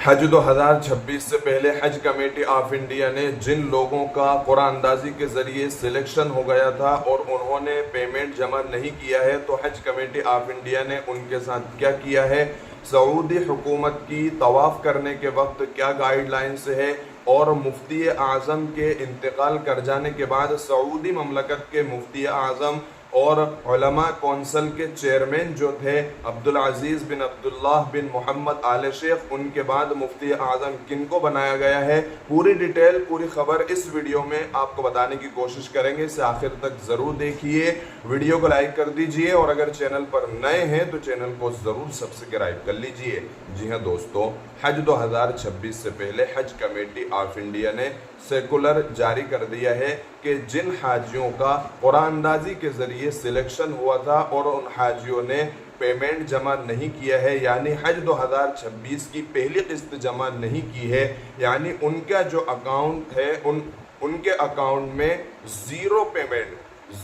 حج 2026 سے پہلے حج committee of India نے جن لوگوں کا قرآن اندازی کے ذریعے سلیکشن ہو گیا تھا اور انہوں نے پیمنٹ جمع نہیں کیا ہے، تو حج کمیٹی آف انڈیا نے ان کے ساتھ کیا کیا ہے، سعودی حکومت کی طواف کرنے کے وقت کیا گائیڈ لائنز ہے، اور مفتی اعظم کے انتقال کر جانے کے بعد سعودی مملکت کے مفتی اعظم اور علماء کونسل کے چیئرمین جو تھے عبدالعزیز بن عبداللہ بن محمد آل شیخ، ان کے بعد مفتی اعظم کن کو بنایا گیا ہے، پوری ڈیٹیل پوری خبر اس ویڈیو میں آپ کو بتانے کی کوشش کریں گے۔ اسے آخر تک ضرور دیکھیے، ویڈیو کو لائک کر دیجئے، اور اگر چینل پر نئے ہیں تو چینل کو ضرور سبسکرائب کر لیجئے۔ جی ہاں دوستو، حج 2026 سے پہلے حج کمیٹی آف انڈیا نے سیکولر جاری کر دیا ہے کہ جن حاجیوں کا قرآن اندازی کے ذریعے سلیکشن ہوا تھا اور ان حاجیوں نے پیمنٹ جمع نہیں کیا ہے، یعنی حج 2026 کی پہلی قسط جمع نہیں کی ہے، یعنی ان کا جو اکاؤنٹ ہے ان کے اکاؤنٹ میں زیرو پیمنٹ،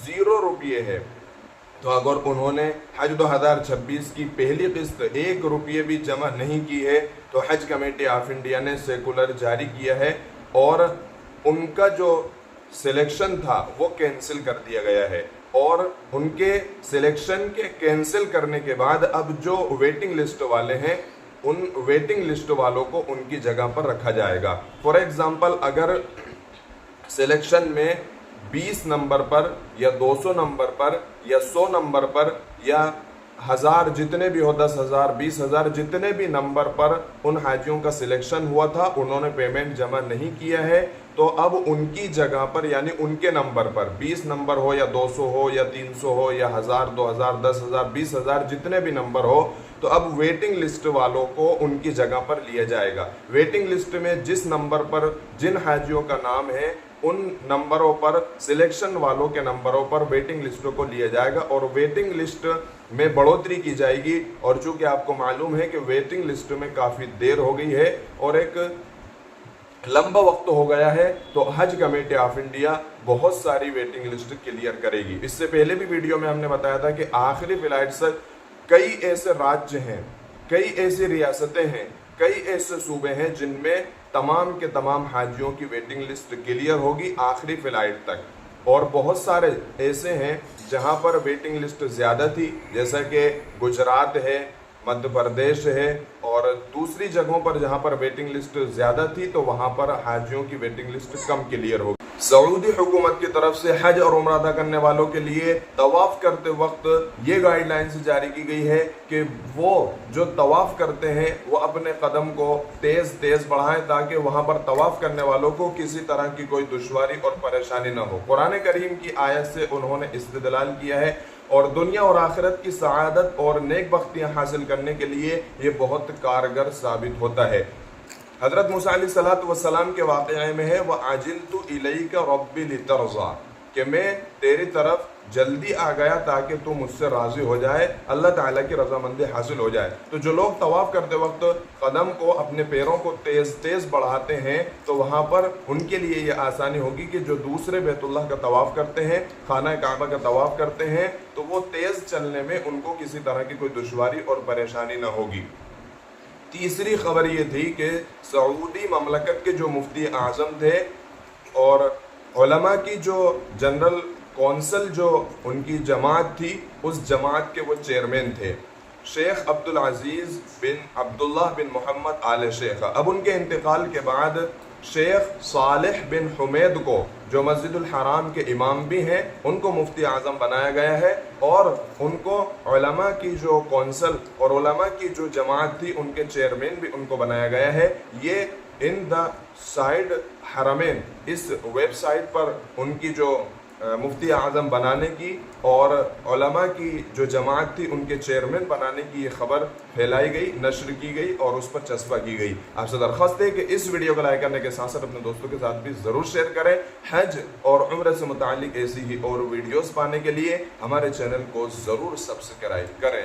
0 روپیے ہے، تو اگر انہوں نے حج 2026 کی پہلی قسط 1 روپیے بھی جمع نہیں کی ہے تو حج کمیٹی آف انڈیا نے سیکولر جاری کیا ہے اور ان کا جو سلیکشن تھا وہ کینسل کر دیا گیا ہے، اور ان کے سلیکشن کے کینسل کرنے کے بعد اب جو ویٹنگ لسٹ والے ہیں ان ویٹنگ لسٹ والوں کو ان کی جگہ پر رکھا جائے گا۔ فار ایگزامپل، اگر سلیکشن میں 20 نمبر پر یا 200 نمبر پر یا 100 نمبر پر یا 1000 جتنے بھی ہو، 10,000 20,000 جتنے بھی نمبر پر ان حاجیوں کا سلیکشن ہوا تھا، انہوں نے پیمنٹ جمع نہیں کیا ہے، تو اب ان کی جگہ پر یعنی ان کے نمبر پر 20 نمبر ہو یا 200 ہو یا 300 ہو یا 1000 2000 10,000 20,000 جتنے بھی نمبر ہو، تو اب ویٹنگ لسٹ والوں کو ان کی جگہ پر لیا جائے گا۔ ویٹنگ لسٹ میں جس نمبر پر جن حاجیوں کا نام ہے ان نمبروں پر، سلیکشن والوں کے نمبروں پر ویٹنگ لسٹوں کو لیا جائے گا، اور ویٹنگ لسٹ میں بڑھوتری کی جائے گی۔ اور چونکہ آپ کو معلوم ہے کہ ویٹنگ لسٹ میں کافی دیر ہو گئی ہے اور ایک لمبا وقت ہو گیا ہے، تو حج کمیٹی آف انڈیا بہت ساری ویٹنگ لسٹ کلیئر کرے گی۔ اس سے پہلے بھی ویڈیو میں ہم نے بتایا تھا کہ آخری فلائٹ سے کئی ایسے راجیہ ہیں، کئی ایسی ریاستیں ہیں، کئی ایسے صوبے ہیں جن میں تمام کے تمام حاجیوں کی ویٹنگ لسٹ کلیئر ہوگی آخری فلائٹ تک، اور بہت سارے ایسے ہیں جہاں پر ویٹنگ لسٹ زیادہ تھی، جیسا کہ گجرات ہے، مدھیہ پردیش ہے، اور دوسری جگہوں پر جہاں پر ویٹنگ لسٹ زیادہ تھی تو وہاں پر حاجیوں کی ویٹنگ لسٹ کم کلیئر ہوگی۔ سعودی حکومت کی طرف سے حج اور عمرہ ادا کرنے والوں کے لیے طواف کرتے وقت یہ گائیڈ لائنز جاری کی گئی ہے کہ وہ جو طواف کرتے ہیں وہ اپنے قدم کو تیز تیز بڑھائیں تاکہ وہاں پر طواف کرنے والوں کو کسی طرح کی کوئی دشواری اور پریشانی نہ ہو۔ قرآن کریم کی آیت سے انہوں نے استدلال کیا ہے، اور دنیا اور آخرت کی سعادت اور نیک بختیاں حاصل کرنے کے لیے یہ بہت کارگر ثابت ہوتا ہے۔ حضرت موسیٰ علیہ السلام کے واقعے میں ہے وَعَجِلْتُ إِلَيْكَ رَبِّ لِتَرْضَىٰ، کہ میں تیری طرف جلدی آ گیا تاکہ تو مجھ سے راضی ہو جائے، اللہ تعالیٰ کی رضامندی حاصل ہو جائے۔ تو جو لوگ طواف کرتے وقت قدم کو، اپنے پیروں کو تیز تیز بڑھاتے ہیں تو وہاں پر ان کے لیے یہ آسانی ہوگی کہ جو دوسرے بیت اللہ کا طواف کرتے ہیں، خانہ کعبہ کا طواف کرتے ہیں، تو وہ تیز چلنے میں ان کو کسی طرح کی کوئی دشواری اور پریشانی نہ ہوگی۔ تیسری خبر یہ تھی کہ سعودی مملکت کے جو مفتی اعظم تھے اور علماء کی جو جنرل کونسل جو ان کی جماعت تھی، اس جماعت کے وہ چیئرمین تھے شیخ عبدالعزیز بن عبداللہ بن محمد آل شیخ۔ اب ان کے انتقال کے بعد شیخ صالح بن حمید کو، جو مسجد الحرام کے امام بھی ہیں، ان کو مفتی اعظم بنایا گیا ہے، اور ان کو علماء کی جو کونسل اور علماء کی جو جماعت تھی ان کے چیئرمین بھی ان کو بنایا گیا ہے۔ یہ ان دا سائڈ حرمین، اس ویب سائٹ پر ان کی جو مفتی اعظم بنانے کی اور علماء کی جو جماعت تھی ان کے چیئرمین بنانے کی یہ خبر پھیلائی گئی، نشر کی گئی اور اس پر چسپاں کی گئی۔ آپ سے درخواست ہے کہ اس ویڈیو کو لائک کرنے کے ساتھ ساتھ اپنے دوستوں کے ساتھ بھی ضرور شیئر کریں۔ حج اور عمرہ سے متعلق ایسی ہی اور ویڈیوز پانے کے لیے ہمارے چینل کو ضرور سبسکرائب کریں۔